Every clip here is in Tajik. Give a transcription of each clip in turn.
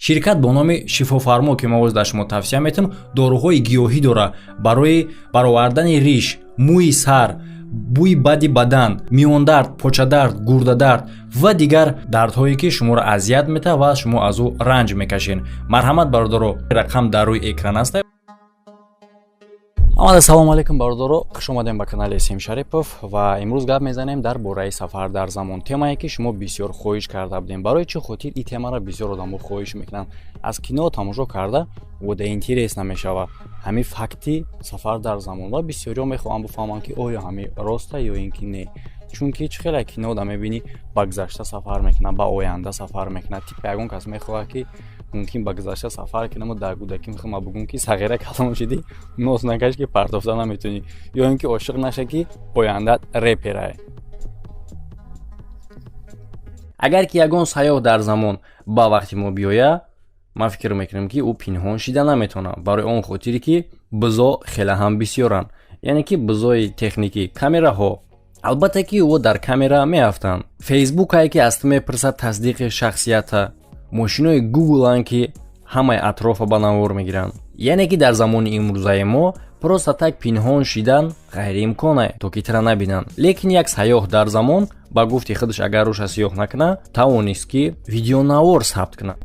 ширкат бо номи шифофармо ки мо оз дар шумо тавсия метам доруҳои гиёҳӣ дора барои баровардани риш, мӯи сар, бӯи бади бадан, миёндард, почадард, гурдадард ва дигар дардҳое ки шуморо азият метавад ва шумо аз ӯ ранҷ мекашед. Марҳамат бародаро, рақам дар рӯи экран аст. Ассалому алайкум бародаро, хуш омадем ба канали Сим Шарипов ва имрӯз гап мезанем дар бораи сафар дар замон. Темае ки шумо бисёр хоҳиш карда будем. Барои чӣ хотир ин темаро бисёр одамо хоҳиш мекунанд. Аз кино тамошо карда вода интерес намешава ҳамин факти сафар дар замон ва бисёриҳо мехоҳанд бифаҳманд ки оё ҳамин роста ё ин ки не. Чунки чӣ хеле кино ода мебинӣ ба гузашта сафар мекунад, ба оянда сафар мекунад. Типа ягон кас мехоҳад ки мумкин ба гузашта сафар кунам ва дар кӯдакӣ мехоҳам бигӯм ки сағира калом шидӣ, нос накаш ки партофта наметунӣ, ё ин ки ошиқ наша ки ояндат реперае. Агар ки ягон сайёҳ дар замон ба вақти мо биёя, ман фикр мекунам ки ӯ пинҳон шида наметавонад. Барои он хотире ки бизо хеле ҳам бисёранд. Яъне ки бизои техникӣ, камераҳо, албатта ки ӯ дар камера меафтанд. Фейсбукае ки аст мепирсад тасдиқи шахсията, мошинои Google-ан ки ҳамаи атрофа ба навор мегиранд. Яъне ки дар замони имрӯзаи мо просто так пинҳон шидан ғайриимконе, то ки тира набинанд. Лекин як сайёҳ дар замон ба гуфти худаш агар руша сиёҳ накуна, тавонист ки видеонавор сабт кунад.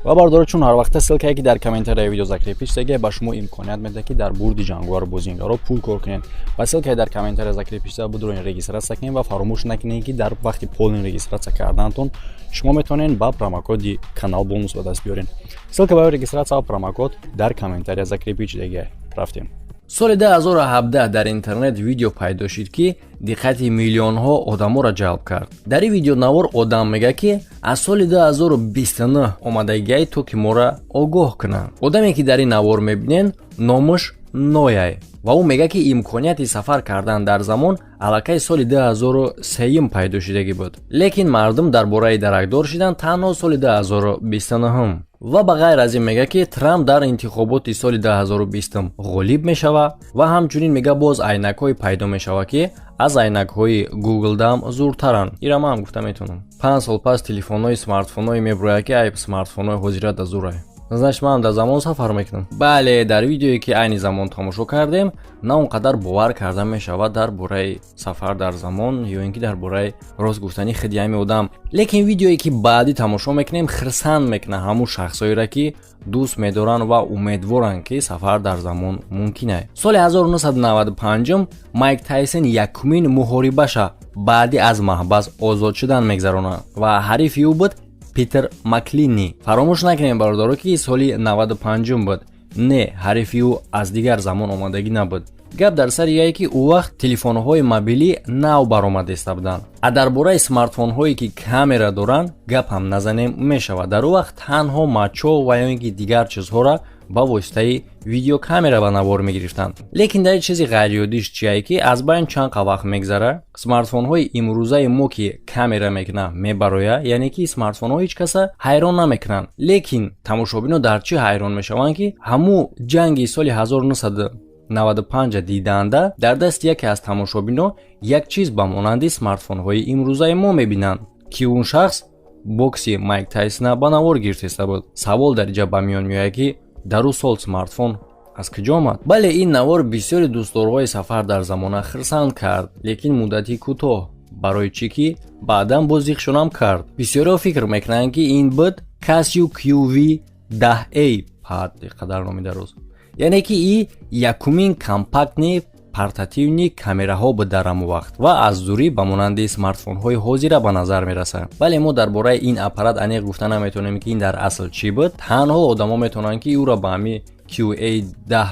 ва бародаро, чун ҳар вақта ссилкае ки дар комментарияи видео закрепиш сеге ба шумо имконият медиҳад ки дар бурди ҷангувар бозингаро пул кор кунед. Ба ссилкае дар комментария закрепишда будроин регистратсия кунед ва фаромӯш накунед ки дар вақти полин регистратсия карданатон шумо метавонед ба промокоди канал бонус ба даст биёред. Ссилка барои регистратсия ва промокод дар комментария закрепишдеге. Рафтем. Соли 2017 дар интернет видео пайдо шуд ки диққати миллионҳо одаморо ҷалб кард. Дар ин видеонавор одам мега ки аз соли 2029 омадагиай то ки моро огоҳ кунанд. Одаме ки дар ин навор мебинен номаш Нояй ва ӯ мега ки имконияти сафар кардан дар замон аллакай соли 2003 пайдо шудагӣ буд. Лекин мардум дар бораи даракдор шудан танҳо соли 2029. ва ба ғайр аз ин мега ки Трамп дар интихоботи соли 2020 ғолиб мешава ва ҳамчунин мега боз айнакҳое пайдо мешава ки аз айнакҳои Google дам зуртаранд. Ира ман гуфта метавонам. 5 сол пас телефонҳои смартфонҳои меброяд ки ай смартфонҳои ҳозира да зурае. Значит ман дар замон сафар мекунам. Бале, дар видеое ки айни замон тамошо кардем, на он қадар бовар карда мешавад дар бораи сафар дар замон ё ин ки дар бораи рост гуфтани худи ҳамин одам. Лекин видеое ки баъди тамошо мекунем хирсанд мекуна ҳамун шахсоеро ки дӯст медоранд ва умедворанд ки сафар дар замон мумкин аст. Соли 1995 Майк Тайсон якумин муҳорибаша баъди аз маҳбас озод шудан мегзаронад ва ҳарифи ӯ буд Питер Маклини. Фаромӯш накунем бародаро ки соли 95 буд. Не, ҳарифи ӯ аз дигар замон омадагӣ набуд. гап дар сари яе ки ӯ вақт телефонҳои мобилӣ нав баромадеста буданд. А дар бораи смартфонҳое ки камера доранд гап ҳам назанем мешавад. Дар ӯ вақт танҳо мачо ва ё ин ки дигар чизҳоро ба воситаи видеокамера ба навор мегирифтанд. Лекин дар чизи ғайриоддиш чие ки аз байн чанд вақт мегзара, смартфонҳои имрӯзаи мо ки камера мекуна мебароя, яъне ки смартфонҳо ҳеҷ каса ҳайрон намекунанд. Лекин тамошобино дар чӣ ҳайрон мешаванд ки ҳамун ҷанги соли 1995 дидаанда дар дасти яке аз тамошобино як чиз ба монанди смартфонҳои имрӯзаи мо мебинанд ки он шахс бокси Майк Тайсона ба навор гирифтеста буд. Савол дар ҷа ба миён меояд ки дар ӯ сол смартфон аз куҷо омад? Бале, ин навор бисёри дӯстдорҳои сафар дар замона хирсанд кард, лекин муддати кӯтоҳ. Барои чӣ ки баъдан бозиқшонам кард. Бисёриҳо фикр мекунанд ки ин буд Casio QV10A пад қадар номи дароз. Яъне ки ин якумин компактни портативни камераҳо буд дар ҳамон вақт ва аз зурӣ ба монанди смартфонҳои ҳозира ба назар мерасад. Бале, мо дар бораи ин аппарат аниқ гуфта наметавонем ки ин дар асл чӣ буд. Танҳо одамо метавонанд ки ӯро ба ҳамин QA10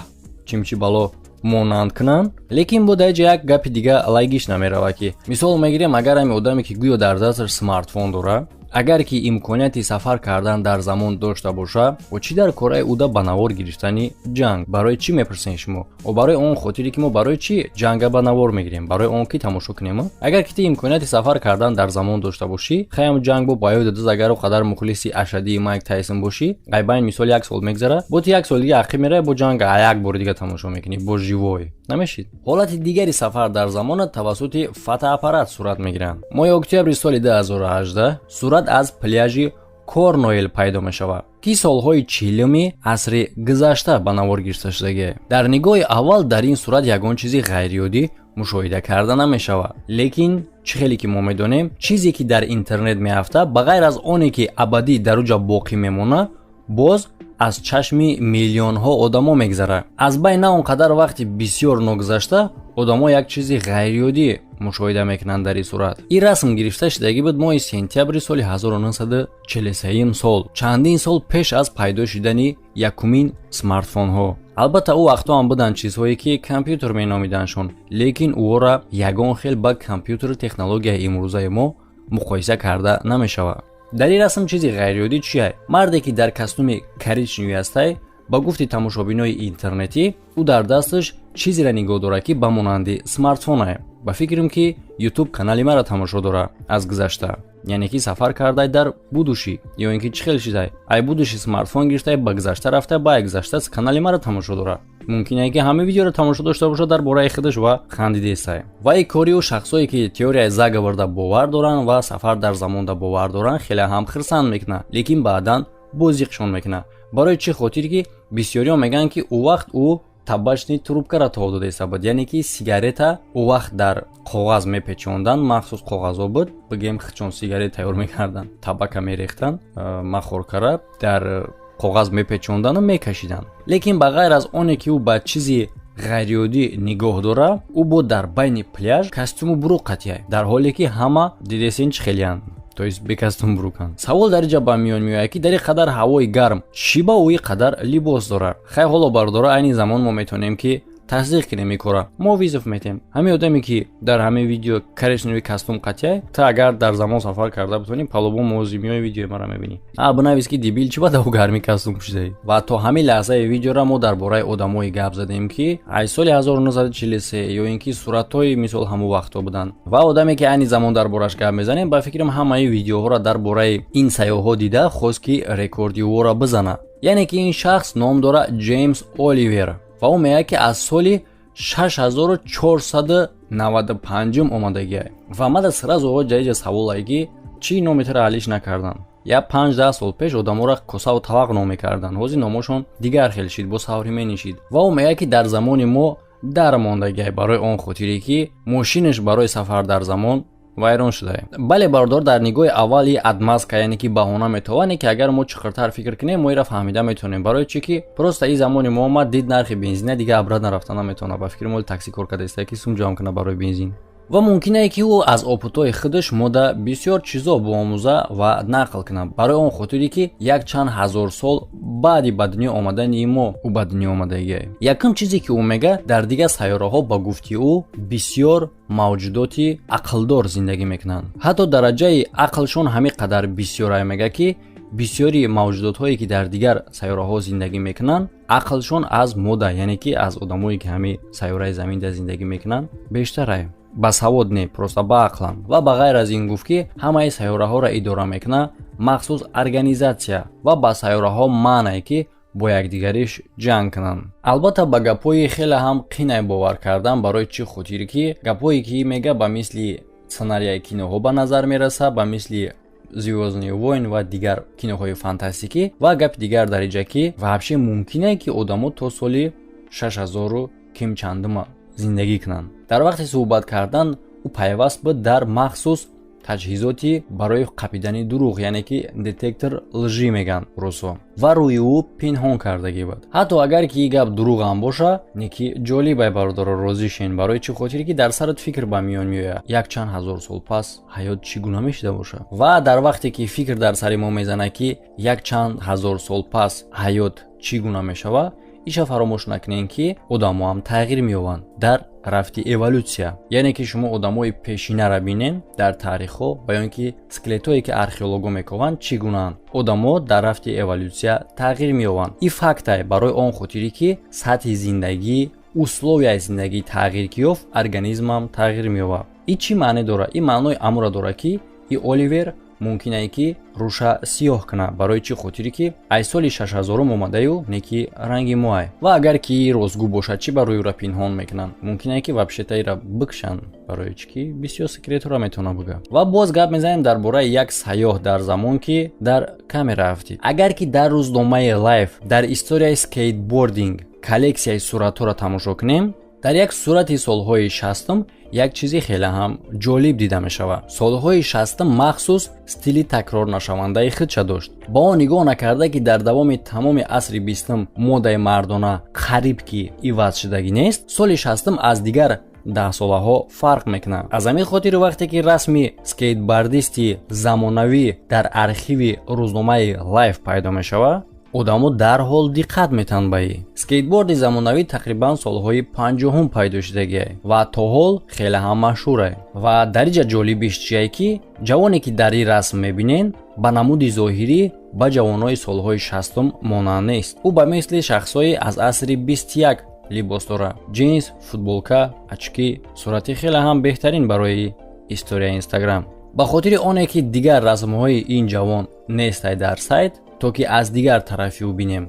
чимчи бало монанд кунанд. Лекин бо дар ҷа як гапи дига лайгиш намерава ки мисол мегирем, агар ҳамин одаме ки гӯё дар дасташ смартфон дорад, агар ки имконияти сафар кардан дар замон дошта боша, ва чӣ дар кораи ӯда ба навор гирифтани ҷанг? Барои чӣ мепурсед шумо? Ва барои он хотире ки мо барои чӣ ҷанга ба навор мегирем? Барои он ки тамошо кунем? Агар ки ту имконияти сафар кардан дар замон дошта бошӣ, хаям ҷанг бо баёд дуз агар о қадар мухлиси ашадии Майк Тайсон бошӣ, айбайн мисол як сол мегзара, бо ту як сол дига ақиб меравӣ, бо ҷанга як бори дига тамошо мекунӣ, бо живой. намешид. ҳолати дигари сафар дар замона тавассути фотоаппарат сурат мегиранд. моҳи октябри соли 2018 сурат аз пляжи кор ноил пайдо мешавад, ки солҳои 40-уми асри гузашта ба навор гирифта шудагие. Дар нигоҳи аввал дар ин сурат ягон чизи ғайриоддӣ мушоҳида карда намешавад. Лекин чӣ хеле ки мо медонем, чизе ки дар интернет меафтад ба ғайр аз оне ки абадӣ дар уҷа боқӣ мемонад, боз аз чашми миллионҳо одамо мегзарад. Аз байна он қадар вақти бисёр ногузашта одамо як чизи ғайриоддӣ мушоҳида мекунанд дар ин сурат. Ин расм гирифта шудаги буд моҳи сентябри соли 1943 сол, чандин сол пеш аз пайдо шудани якумин смартфонҳо. Албатта ӯ вақтҳо ҳам буданд чизҳое ки компютер меномиданшон, лекин ӯро ягон хел ба компютери технологияи имрӯзаи мо муқоиса карда намешавад. дар ин расм чизи ғайриоддӣ чие? Марде ки дар костюми коричневӣ астай, ба гуфти тамошобинои интернетӣ, ӯ дар дасташ чизеро нигоҳ дорад ки ба монанди смартфонае. ба фикрам ки YouTube канали маро тамошо дорад аз гузашта, яъне ки сафар кардай дар будушӣ, ё ин ки чӣ хел шудай, ай будуши смартфон гирифтай ба гузашта рафтай, ба гузашта канали маро тамошо дорад. мумкине ки ҳама видеоро тамошо дошта бошад дар бораи худаш ва хандидестай. Ва ин кори ӯ шахсое ки теорияи заговорда бовар доранд ва сафар дар замонда бовар доранд хеле ҳам хирсанд мекунад, лекин баъдан бозиқшон мекунад. барои чӣ хотир ки бисёриҳо мегӯянд ки ӯ вақт ӯ табачни трубкаро тов дода истабуд, яъне ки сигарета ӯ вақт дар коғаз мепечонданд, махсус коғазо буд, бигем чун сигарет тайёр мекарданд, табака мерехтанд, махоркара дар коғаз мепечондану мекашиданд. Лекин ба ғайр аз оне ки ӯ ба чизи ғайриоддӣ нигоҳ дорад, ӯ буд дар байни пляж костюму бурӯқатия, дар ҳоле ки ҳама дидесин чӣ хелиянд, то есть бе костюм бурӯканд. Савол дар инҷа ба миён меояд ки дар ин қадар ҳавои гарм чӣ ба ӯ ин қадар либос дорад? Хай ҳоло бардора айни замон мо метавонем ки тасдиқ кунем ин кора. Мо визов метем. Ҳамин одаме ки дар ҳамин видео коричневый костюм қатия, та агар дар замон сафар карда бутонӣ, палубон муозимиёи видеои маро мебинӣ. Бинавис ки дебил чӣ ба дав гарми костюм пӯшидаӣ? Ва то ҳамин лаҳзаи видеора мо дар бораи одамои гап задем ки ай соли 1943 ё ин ки суратҳои мисол ҳамун вақтҳо буданд. Ва одаме ки айни замон дар бораш гап мезанем, ба фикрам ҳамаи видеоҳоро дар бораи ин сайёҳҳо дида хост ки рекорди ӯро бизанад. Яъне ки ин шахс ном дорад Джеймс Оливер ва ӯ мегӯяд ки аз соли 6495 омадагиае. Ва мада сразу ҷаиҷа саволае ки чӣ номитара ҳалиш накарданд? Я 5-10 сол пеш одаморо косаву тавақ ном мекарданд. ҳозир номошон дигар хел шид, бо саври менишид. Ва ӯ мегӯяд ки дар замони мо дармондагиае барои он хотире ки мошинаш барои сафар дар замон вайрон шудае. Бале бардор дар нигоҳи аввали адмазка, яъне ки баҳона метавонад ки агар мо чиқиртар фикр кунем, мо инро фаҳмида метавонем. Барои чӣ ки просто ин замони мо омад, дид нархи бензина дига абрад нарафта наметавонад. Ба фикри моли такси кор карда истае ки сум ҷамъ кунад барои бензин. ва мумкинае ки ӯ аз опытҳои худаш мода бисёр чизо биомӯза ва нақл кунад. Барои он хотире ки як чанд ҳазор сол баъди ба дунё омадани мо ӯ ба дунё омадагиае. Якум чизе ки ӯ мега, дар дигар сайёраҳо ба гуфти ӯ бисёр мавҷудоти ақлдор зиндагӣ мекунанд. Ҳатто дараҷаи ақлшон ҳамин қадар бисёрае мега ки бисёри мавҷудотҳое ки дар дигар сайёраҳо зиндагӣ мекунанд, ақлшон аз мода, яъне ки аз одамое ки ҳамин сайёраи заминда зиндагӣ мекунанд бештарае. ба савод не, просто ба ақлам. Ва ба ғайр аз ин гуфт ки ҳамаи сайёраҳоро идора мекунад махсус организатсия ва ба сайёраҳо маънае ки бо якдигариш ҷанг кунанд. Албатта ба гапҳои хеле ҳам қинай бовар кардан, барои чӣ хотире ки гапҳое ки мега ба мисли сценарияи киноҳо ба назар мерасад, ба мисли Звёздные войны ва дигар киноҳои фантастикӣ ва гапи дигар дар инҷа ки вообще мумкинае ки одамо то соли 6000 ким чандума зиндагӣ кунанд. Дар вақти суҳбат кардан ӯ пайваст буд дар махсус таҷҳизоти барои қапидани дурӯғ, яъне ки детектор лжи меган русо, ва рӯи ӯ пинҳон кардагӣ буд. Ҳатто агар ки ин гап дурӯғ ҳам боша, не ки ҷолибай бародаро розӣ шин, барои чӣ хотире ки дар сарат фикр ба миён меояд, як чанд ҳазор сол пас ҳаёт чӣ гуна мешуда боша. Ва дар вақте ки фикр дар сари мо мезанад ки як чанд ҳазор сол пас ҳаёт чӣ гуна мешавад, иша фаромӯш накунем ки одамо ҳам тағйир меёбанд дар рафти эволюсия. Яъне ки шумо одамои пешинаро бинем дар таърихҳо ва ё ки скелетҳое ки археолого мекованд чӣ гунаанд. Одамо дар рафти эволюсия тағйир меёбанд. Ин фактае барои он хотире ки сатҳи зиндагӣ, условияи зиндагӣ тағйир ки ёфт, организм ҳам тағйир меёбад. ин чӣ маъне дорад? Ин маънои амро дорад ки ин Оливер мумкин е ки руша сиёҳ кунад, барои чӣ хотире ки ай соли 6000 омадаю не ки ранги моай. Ва агар ки ростгӯ бошад чӣ барои ӯра пинҳон мекунанд? Мумкин е ки вабшета ира бикшанд, барои чӣ ки бисёр секретора метавона бига. Ва боз гап мезанем дар бораи як сайёҳ дар замон ки дар камера рафтид. Агар ки дар рӯзномаи Life дар историяи скейтбординг коллексияи суратҳоро тамошо кунем, дар як сурати солҳои 60 як чизи хеле ҳам ҷолиб дида мешавад. Солҳои 60 махсус стили такрорнашавандаи худша дошт. ба он нигоҳ накарда ки дар давоми тамоми асри 20 модаи мардона қариб ки иваз шудагӣ нест, соли 60 аз дигар 10 солаҳо фарқ мекунад. аз ҳамин хотир вақте ки расми скейтбордисти замонавӣ дар архиви рӯзномаи Life пайдо мешавад, одамо дарҳол диққат метан ба ин. Скейтборди замонавӣ тақрибан солҳои 50 пайдо шудагиай ва то ҳол хеле ҳам машҳурай. Ва дариҷа ҷолибиш чие ки ҷавоне ки дар ин расм мебинен ба намуди зоҳирӣ ба ҷавонои солҳои 60 монанд нест. ӯ ба мисли шахсҳои аз асри 21 либос дорад. Джинс, футболка, очки, сурати хеле ҳам беҳтарин барои историяи Instagram. ба хотири оне ки дигар расмҳои ин ҷавон нестай дар сайт, то ки аз дигар тарафи ӯ бинем.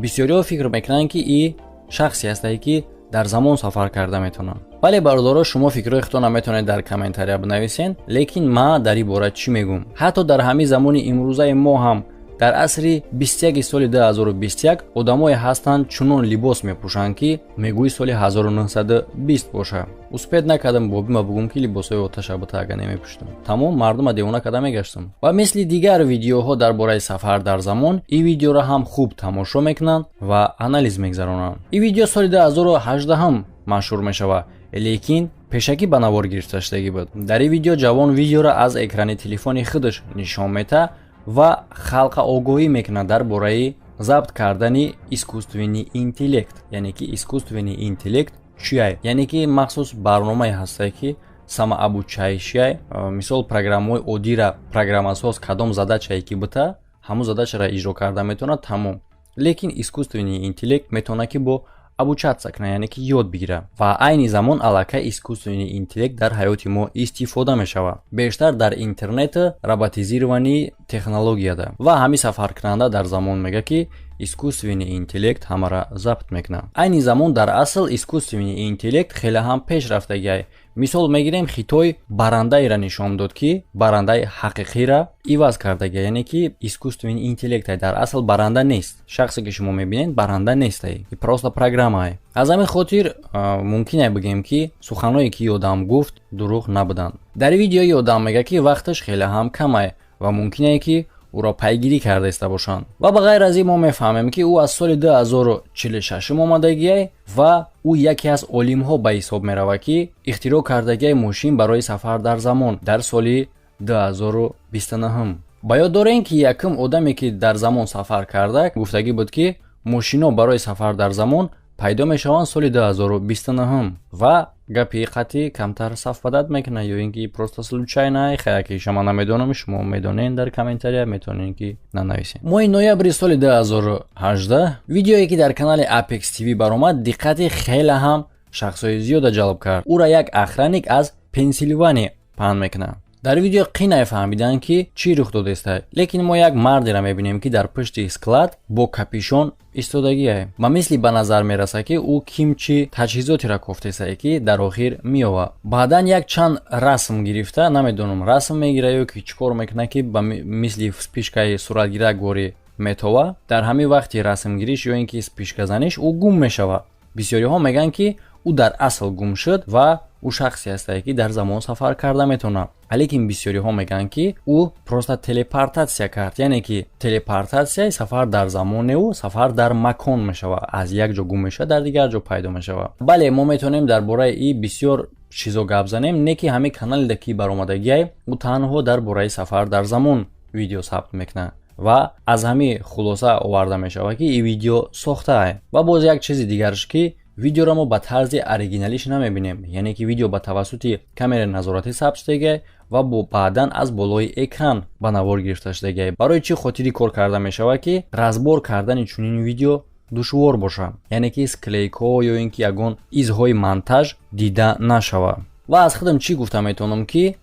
бисёриҳо фикр мекунанд ки ин шахсе ҳастае ки дар замон сафар карда метавонад. вале бародаро, шумо фикрҳои худтонро метавонед дар комментария бинависед, лекин ман дар ин бора чӣ мегӯм? ҳатто дар ҳамин замони имрӯзаи мо ҳам дар асри 21 соли 2021 одамое ҳастанд чунон либос мепӯшанд ки мегӯи соли 1920 бошад. успед накардам бобима бигӯм ки либосҳои оташабота ага немепӯштам. тамом мардума девона карда мегаштам. ва мисли дигар видеоҳо дар бораи сафар дар замон, ин видеоро ҳам хуб тамошо мекунанд ва анализ мегзаронанд. ин видео соли 2018 машҳур мешавад, лекин пешакӣ ба навор гирифта шудагӣ буд. дар ин видео ҷавон видеоро аз экрани телефони худаш нишон метаҳад ва халқа огоҳӣ мекунад дар бораи забт кардани искусственный интеллект. яъне ки искусственный интеллект чие? яъне ки махсус барномае ҳастае ки самообучаишие, мисол программаҳои оддира программасоз кадом задачае ки бита, ҳамун задачаро иҷро карда метавонад, тамом. лекин искусственный интеллект метавонад ки бо обучаться кунад, яъне ки ёд бигирад. ва айни замон аллакай искусственный интеллект дар ҳаёти мо истифода мешавад. бештар дар интернет роботизировании технологияда. ва ҳамин сафаркунанда дар замон мега ки искусственный интеллект ҳамаро забт мекунад. айни замон дар асл искусственный интеллект хеле ҳам пешрафтагиай. мисол мегирем, Хитой барандаеро нишон дод ки барандаи ҳақиқиро иваз кардагиай, яъне ки искусственный интеллектай дар асл баранда нест. шахсе ки шумо мебинед баранда нестай, просто программае. аз ҳамин хотир мумкин е бигем ки суханҳое ки одам гуфт дурӯғ набуданд. дар видеои одам мега ки вақташ хеле ҳам камае ва мумкин е ки ӯро пайгирӣ карда иста бошанд. ва ба ғайр аз ин мо мефаҳмем ки ӯ аз соли 2046 омадагиай ва ӯ яке аз олимҳо ба ҳисоб меравад ки ихтироъ кардагиай мошин барои сафар дар замон дар соли 2029. ба ёд дорем ки якум одаме ки дар замон сафар карда гуфтагӣ буд ки мошинҳо барои сафар дар замон пайдо мешаванд соли 2029 ва гапи қати камтар савпадат мекунад ё ин ки просто случайна. хая ки шумо намедонам, шумо медонед, дар комментария метавонед ки нанависед. моҳи ноябри соли 2018 видеое ки дар канали Apex TV баромад диққати хеле ҳам шахсои зиёда ҷалб кард. ӯра як охранник аз Пенсилвания паҳн мекунад. дар видео қинай фаҳмиданд ки чӣ рух додааст, лекин мо як мардеро мебинем ки дар пушти склад бо капюшон истодагиае. ба мисли ба назар мерасад ки ӯ кимчи таҷҳизотеро кофтесае ки дар охир меёвад. баъдан як чанд расм гирифта, намедонам расм мегира ё ки чӣ кор мекунад ки ба мисли спишкаи суратгирак вори метова. дар ҳамин вақти расмгириш ё ин ки спишказаниш ӯ гум мешавад. бисёриҳо мегӯянд ки ӯ дар асл гум шуд ва ӯ шахсе ҳастае ки дар замон сафар карда метавонад. лекин бисёриҳо мегӯянд ки ӯ просто телепортатсия кард, яъне ки телепортатсияи сафар дар замон неу сафар дар макон мешавад. аз як ҷо гум мешавад, дар дигар ҷо пайдо мешавад. бале мо метавонем дар бораи ин бисёр чизо гап занем, не ки ҳамин канале ки баромадагиай ӯ танҳо дар бораи сафар дар замон видео сабт мекунад ва аз ҳамин хулоса оварда мешавад ки ин видео сохтае. ва боз як чизи дигарш ки видеоро мо ба тарзи оригиналиш намебинем, яъне ки видео ба тавассути камераи назоратӣ сабт шудагиай ва баъдан аз болои экран ба навор гирифта шудагиай. барои чӣ хотири кор карда мешавад ки разбор кардани чунин видео душвор бошад, яъне ки склейкаҳо ё ин ки ягон изҳои монтаж дида нашавад. ва аз худам чӣ гуфта метавонам ки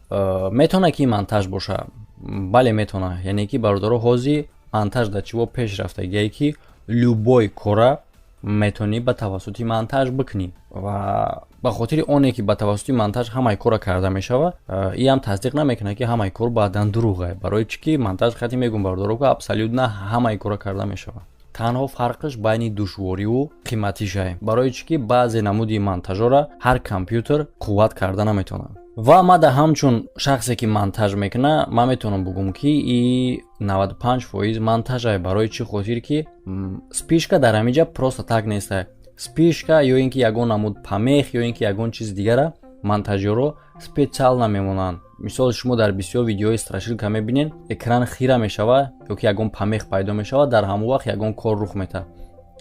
метавонад ки монтаж бошад. бале метона, яъне ки бародаро ҳози монтаж дар чиво пешрафтагие ки любой кора метонӣ ба тавассути монтаж бикунӣ ва ба хотири оне ки ба тавассути монтаж ҳамаи кора карда мешавад, иам тасдиқ намекунад ки ҳамаи кор баъдан дурӯғ. Барои чӣ ки монтаж хати мегӯм бародаро ки абсолютна ҳамаи кора карда мешавад. танҳо фарқаш байни душвориву қиматишай. Барои чӣ ки баъзе намуди монтажора ҳар компютер қувват карда наметавонад. ва мада ҳамчун шахсе ки монтаж мекуна, ман метавонам бигӯм ки и 95% монтажай. Барои чӣ хотир ки спишка дар ҳамиҷа просто так нестай. Спишка ё ин ки ягон намуд памех ё ин ки ягон чизи дигара монтажёро специал намемонанд. Мисол шумо дар бисёр видеои страшилка мебинед, экран хира мешавад ё ки ягон памех пайдо мешавад, дар ҳамон вақт ягон кор рух метавад.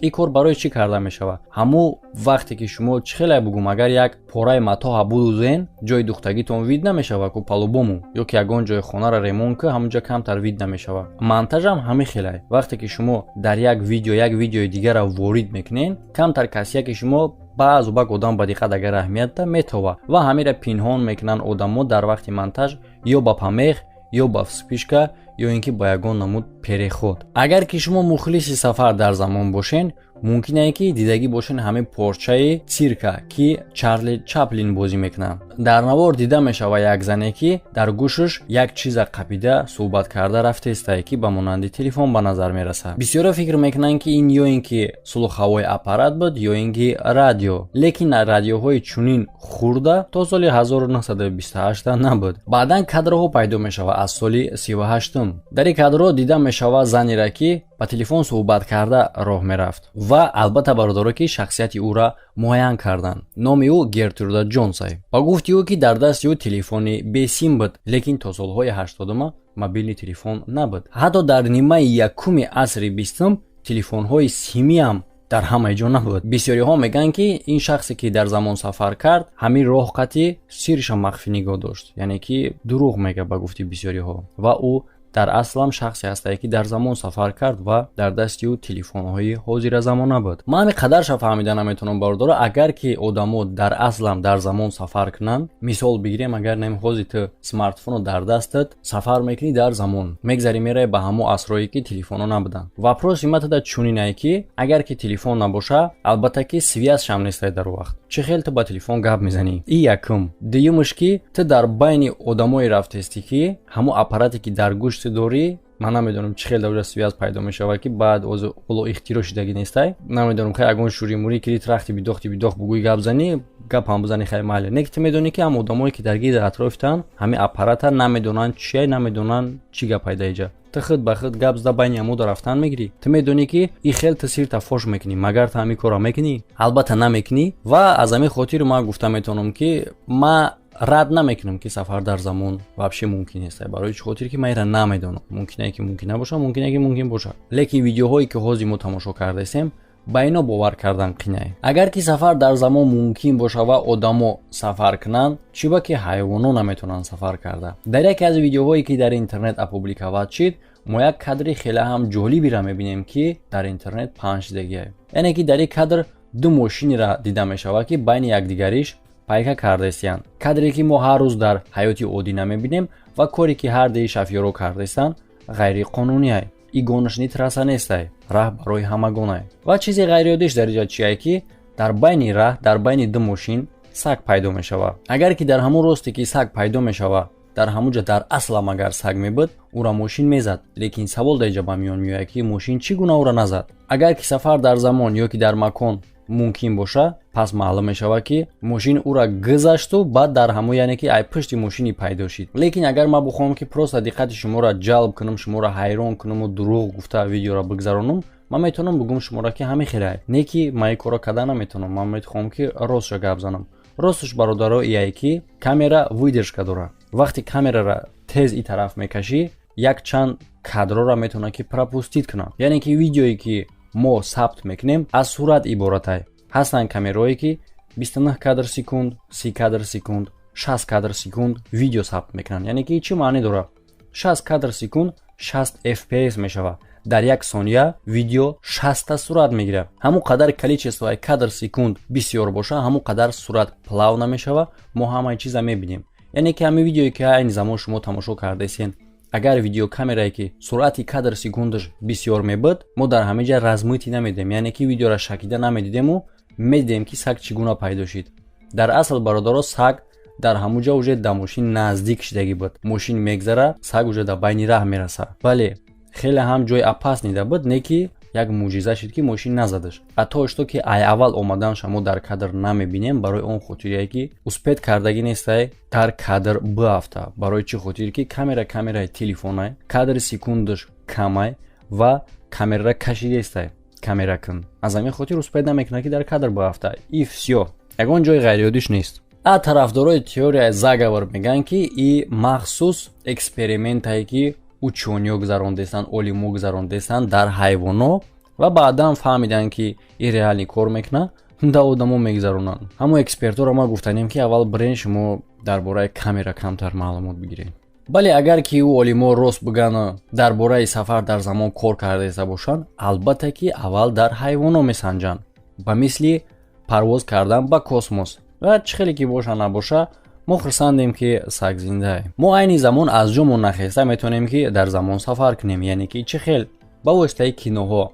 ин кор барои чӣ карда мешавад? Ҳамун вақте ки шумо чӣ хеле бигӯм, агар як пораи матоҳа будузен, ҷои духтагитон вид намешавад ку палубому ё ки ягон ҷои хонара ремонт ку ҳамунҷа камтар вид намешавад. Монтажам ҳамин хеле. Вақте ки шумо дар як видеои дигара ворид мекунед, камтар касие ки шумо баъзу бак одам ба диққат агар аҳамият да метова ва ҳамира пинҳон мекунанд одамо дар вақти монтаж ё ба памех ё ба спишка ё ин ки ба ягон намуд переход. Агар ки шумо мухлиси сафар дар замон бошен, мумкин аст ки дидагӣ бошен ҳамин порчаи цирка ки Чарли Чаплин бозӣ мекунад. Дар навор дида мешавад як зане ки дар гӯшаш як чиза қапида суҳбат карда рафтаистае ки ба монанди телефон ба назар мерасад. Бисёро фикр мекунанд ки ин ё ин ки сулухҳавои аппарат буд ё ин ки радио. Лекин радиоҳои чунин хурда то соли 1928 набуд. Баъдан кадрҳо пайдо мешавад аз соли 38. Дар ин кадрҳо дида мешавад занеро ки ба телефон суҳбат карда роҳ мерафт ва албатта бародаро ки шахсияти ӯра муайян карданд. Номи ӯ Гертруда Ҷонсай. Ба гуфти ӯ ки дар дасти ӯ телефони бесим буд, лекин то солҳои 80 мобилни телефон набуд. Ҳатто дар нимаи якуми асри 20 телефонҳои симиам дар ҳамаи ҷо набуд. Бисёриҳо мегӯянд ки ин шахсе ки дар замон сафар кард, ҳамин роҳ қати сирриша махфӣ нигоҳ дошт. Яъне ки дурӯғ мегӯяд ба гуфти бисёриҳо. Ва ӯ дар аслам шахсе ҳастае ки дар замон сафар кард ва дар дасти ӯ телефонҳои ҳозиразамона буд. Ман ҳамин қадарша фаҳмида наметавонам бародаро, агар ки одамо дар аслам дар замон сафар кунанд, мисол бигирем, агар нем ҳози ту смартфоно дар дастат сафар мекунӣ дар замон, мегзарӣ меравӣ ба ҳамон асрое ки телефоно набуданд. Вопроси матада чунинае ки агар ки телефон набоша, албатта ки связшам нестай дар вақт. Чӣ хел ту ба телефон гап мезанӣ? И якум. Дуюмаш ки ту дар байни одамои рафтаистӣ ки ҳамон аппарате ки дар гӯш дорӣ, ман намедонам чӣ хел дар связ пайдо мешавад ки баъд оло ихтироъ шудагӣ нестай. Намедонам ки ягон шуримурӣ ки трахти бидохти бидох бугӯй гап занӣ, гапам бизанӣ хай маҳале. Не ки ту медонӣ ки ҳам одамое ки дар гирди атрофтан ҳамин аппарата намедонанд чие, намедонанд чӣ гап пайдаиҷа. Ту худ ба худ гап зада байни ҳамуда рафтан мегирӣ. Ту медонӣ ки ин хел ту сирта фош мекунӣ, магар ту ҳамин кора мекунӣ? Албатта намекунӣ. Ва аз ҳамин хотир ман гуфта метавонам ки ман рад намекунам ки сафар дар замон вообще мумкин нест. Барои чӣ хотир ки ман инра намедонам. Мумкинае ки мумкин набошад, мумкинае ки мумкин бошад. Лекин видеоҳое ки ҳозир мо тамошо кардаистем, ба ино бовар кардан қинае. Агар ки сафар дар замон мумкин боша ва одамо сафар кунанд, чӣ ба ки ҳайвонот наметавонанд сафар карда. Дар яке аз видеоҳое ки дар интернет апубликавад шуд, мо як кадри хеле ҳам ҷолибира мебинем ки дар интернет паҳн шудагиае. Яъне ки дар ин кадр ду мошинеро дида мешавад ки байни якдигариш пайка кардаистанд. Кадре ки мо ҳар рӯз дар ҳаёти оддӣ намебинем ва коре ки ҳар деҳи шофёро кардаистанд ғайриқонуние. И гонишни трасса нестай, раҳ барои ҳамагонае. Ва чизи ғайриоддиш дар инҷа чие ки дар байни раҳ, дар байни ду мошин саг пайдо мешавад. Агар ки дар ҳамон росте ки саг пайдо мешавад, дар ҳамунҷа дар аслам агар саг мебуд, ӯра мошин мезад. Лекин савол дар инҷа ба миён меояд ки мошин чӣ гуна ӯра назад? Агар ки сафар дар замон ё ки дар макон мумкин боша, пас маълум мешавад ки мошин ӯра гузашту баъд дар ҳамон, яъне ки ай пушти мошини пайдо шуд. Лекин агар ман бихоҳам ки просто диққати шуморо ҷалб кунам, шуморо ҳайрон кунаму дурӯғ гуфта видеоро бигзаронам, ман метавонам бигӯм шуморо ки ҳамин хеле. Не ки ман ин коро карда наметавонам, ман метавонам ки ростша гап занам. Росташ бародаро ие ки камера выдержка дорад. Вақте камераро тез ин тараф мекашӣ, як чанд кадрора метавонад ки пропустит кунад. Яъне ки видеое ки мо сабт мекунем аз сурат иборатае. Ҳастанд камерое ки 29 кадр секунд, 30 кадр секунд, 60 кадр секунд видео сабт мекунанд. Яъне ки чӣ маъне дорад? 60 кадр секунд 60 fps мешавад. Дар як сония видео 60 сурат мегирад. Ҳамон қадар количествои кадр секунд бисёр боша, ҳамон қадар сурат плавна мешавад. Мо ҳамаи чиза мебинем. Яъне ки ҳамин видеое ки айни замон шумо тамошо кардаистед агар видеокамерае ки суръати кадр секундаш бисёр мебуд, мо дар ҳама ҷа размитӣ намедем, яъне ки видеора шакида намедидему, медидем ки саг чӣ гуна пайдо шид. дар асл бародаро саг дар ҳамун ҷа уже да мошин наздик шидагӣ буд. Мошин мегзара, саг уже да байни раҳ мераса. Бале хеле ҳам ҷои опаснида буд, не ки як муъҷиза шид ки мошин назадаш. ҳатто ишто ки ай аввал омаданша мо дар кадр намебинем, барои он хотирие ки успед кардагӣ нестай дар кадр биафта. Барои чӣ хотир ки камераи телефонай, кадри секундаш камай ва камера кашидестай. Камеракин аз ҳамин хотир успед намекунад ки дар кадр биафта. И всё. Ягон ҷои ғайриоддиш нест. А тарафдорои теорияи заговор мегӯянд ки и махсус экспериментае ки учёниё гузарондестанд, олимо гузарондестанд дар ҳайвоно ва баъдан фаҳмиданд ки и реалӣ кор мекунад, да одамо мегузаронанд. Ҳамо экспертора ма гуфтанем ки аввал бирен шумо дар бораи камера камтар маълумот бигиред. Бале агар ки ӯ олимо рост бигӯянд дар бораи сафар дар замон кор кардаиста бошанд, албатта ки аввал дар ҳайвоно месанҷанд, ба мисли парвоз кардан ба космос. ва чӣ хеле ки боша набоша, мо хурсандем ки саг зиндаем. Мо айни замон аз ҷомон нахеста метавонем ки дар замон сафар кунем, яъне ки чӣ хел ба воситаи киноҳо.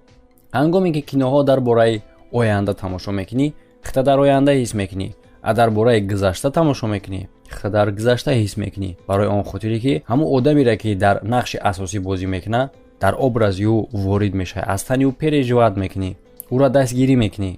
ҳангоме ки киноҳо дар бораи оянда тамошо мекунӣ, хита дар оянда ҳис мекунӣ, а дар бораи гузашта тамошо мекунӣ, хита дар гузашта ҳис мекунӣ. Барои он хотире ки ҳамун одамеро ки дар нақши асосӣ бозӣ мекунад, дар образи ӯ ворид мешавӣ, аз тани ӯ переживат мекунӣ, ӯро дастгирӣ мекунӣ.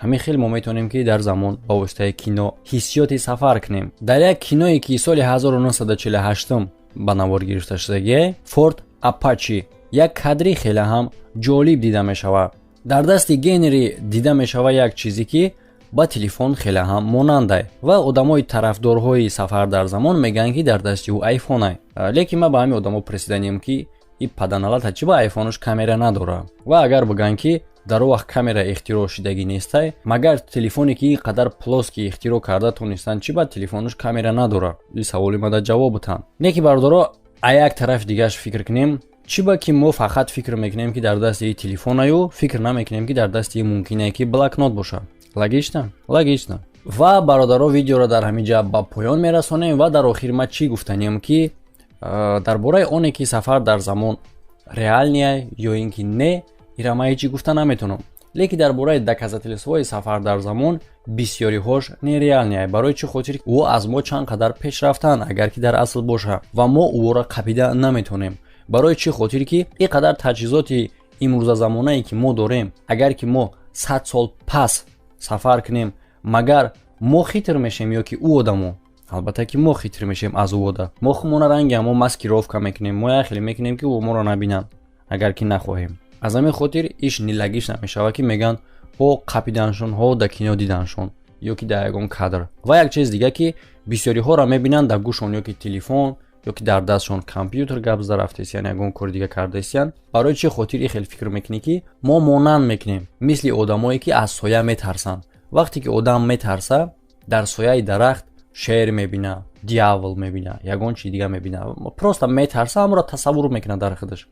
ҳамин хел мо метавонем ки дар замон ба воситаи кино ҳиссиёти сафар кунем. Дар як киное ки соли 1948 ба навор гирифта шудагие, Ford Apache, як кадри хеле ҳам ҷолиб дида мешавад. Дар дасти Генри дида мешавад як чизе ки ба телефон хеле ҳам монандай ва одамои тарафдорҳои сафар дар замон мегӯянд ки дар дасти ӯ айфонай. Лекин ман ба ҳамин одамо пресиданем ки и паданалата чӣ ба айфонаш камера надорад. Ва агар бигӯянд ки дар он вақт камера ихтироъ шудагӣ нестай, магар телефоне ки ин қадар плоски ихтироъ карда тонистанд, чӣ ба телефонаш камера надорад? И саволи мада ҷавоб бутан. Не ки бародаро а як тарафи дигааш фикр кунем, чӣ ба ки мо фақат фикр мекунем ки дар дасти и телефонаю, фикр намекунем ки дар дасти мумкине ки блокнот бошад. Логично? Логично. Ва бародаро видеоро дар ҳамин ҷа ба поён мерасонем ва дар охир ма чӣ гуфтанем ки дар бораи оне ки сафар дар замон реалния ё ин ки не, ира ман ҳечи гуфта наметавонам. Лекин дар бораи доказательствои сафар дар замон бисёриҳош нереалния. Барои чӣ хотир ӯ аз мо чанд қадар пешрафтан агар ки дар асл боша ва мо ӯро қабида наметавонем. Барои чӣ хотир ки ин қадар таҷҳизоти имрӯзазамонае ки мо дорем, агар ки мо 100 сол пас сафар кунем, магар мо хитр мешем ё ки ӯ одамо? Албатта ки мо хитр мешем аз ӯ ода. Мо хумона рангем, мо маскировка мекунем, мо як хеле мекунем ки ӯ моро набинанд, агар ки нахоҳем. аз ҳамин хотир иш нилагиш намешавад ки мегӯянд ҳо қапиданшон, ҳо да кино диданшон ё ки дар ягон кадр. Ва як чиз дига ки бисёриҳоро мебинанд дар гӯшон ё ки телефон ё ки дар дастшон компютер гап зада рафтесиян, ягон кори дига кардесиян. Барои чӣ хотир и хел фикр мекунӣ ки мо монанд мекунем, мисли одамое ки аз соя метарсанд. вақте ки одам метарса, дар сояи дарахт шер мебина, дьявол мебина, ягон чиз дига мебина, просто метарса, ҳамро тасаввур мекунад дар худаш.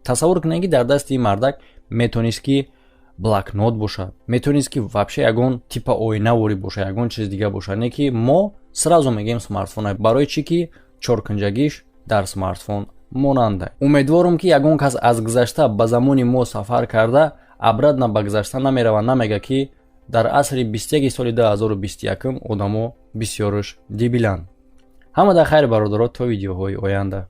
тасаввур кунед ки дар дасти ин мардак метавонист ки блокнот бошад, метавонист ки вообще ягон типа оинавори бошад, ягон чиз дига бошад, не ки мо сразу мегӯем смартфон. Барои чӣ ки чоркунҷагиш дар смартфон монанда. Умедворам ки ягон кас аз гузашта ба замони мо сафар карда абрадна ба гузашта намерава, намега ки дар асри 21 соли 2021 одамо бисёрш дебиланд. Ҳамада хайр бародаро, то видеоҳои оянда.